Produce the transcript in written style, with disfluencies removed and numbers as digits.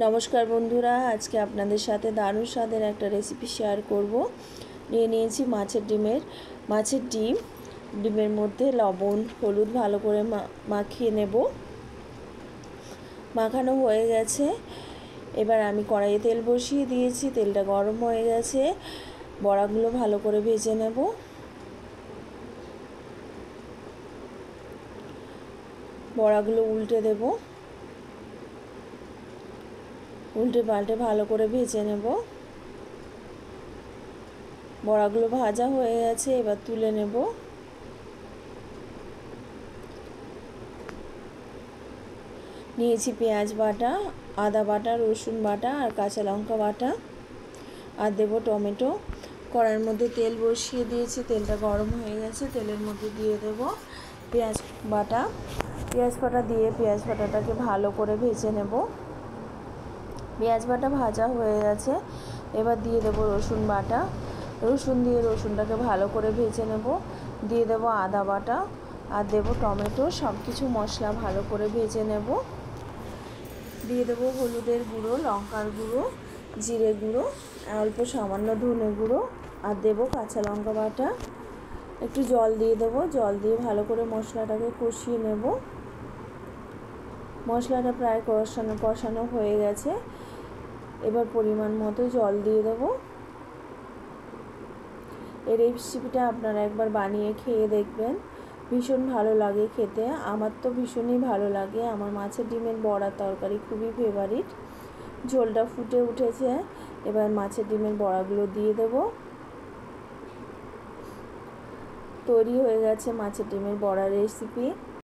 নমস্কার বন্ধুরা, আজকে আপনাদের সাথে দারুণ স্বাদের একটা রেসিপি শেয়ার করব। নিয়েছি মাছের ডিমের মধ্যে লবণ হলুদ ভালো করে মাখিয়ে নেব। মাখানো হয়ে গেছে। এবার আমি কড়াইয়ে তেল বসিয়ে দিয়েছি, তেলটা গরম হয়ে গেছে। বড়াগুলো ভালো করে ভেজে নেব। বড়াগুলো উল্টে দেব, উল্টে পাল্টে ভালো করে ভেজে নেব। বড়াগুলো ভাজা হয়ে গেছে, এবার তুলে নেব। নিয়েছি পেঁয়াজ বাটা, আদা বাটা, রসুন বাটা আর কাঁচা লঙ্কা বাটা, আর দেবো টমেটো। কড়াইয়ের মধ্যে তেল বসিয়ে দিয়েছি, তেলটা গরম হয়ে গেছে। তেলের মধ্যে দিয়ে দেব পেঁয়াজ বাটা দিয়ে পেঁয়াজ বাটাটাকে ভালো করে ভেজে নেব। পেঁয়াজ বাটা ভাজা হয়ে গেছে, এবার দিয়ে দেবো রসুন বাটা। দিয়ে রসুনটাকে ভালো করে ভেজে নেব। দিয়ে দেবো আদা বাটা আর দেবো টমেটো। সব কিছু মশলা ভালো করে ভেজে নেব। দিয়ে দেবো হলুদের গুঁড়ো, লঙ্কার গুঁড়ো, জিরে গুঁড়ো, অল্প সামান্য ধনে গুঁড়ো, আর দেবো কাঁচা লঙ্কা বাটা। একটু জল দিয়ে দেবো, জল দিয়ে ভালো করে মশলাটাকে কষিয়ে নেব। মশলাটা প্রায় কষানো হয়ে গেছে। এবার পরিমাণ মতো জল দিয়ে দেবো। এই রেসিপিটা আপনারা একবার বানিয়ে খেয়ে দেখবেন, ভীষণ ভালো লাগে খেতে। আমার তো ভীষণই ভালো লাগে। আমার মাছের ডিমের বড়ার তরকারি খুবই ফেভারিট। ঝোলটা ফুটে উঠেছে, এবার মাছের ডিমের বড়াগুলো দিয়ে দেব। তৈরি হয়ে গেছে মাছের ডিমের বড়া রেসিপি।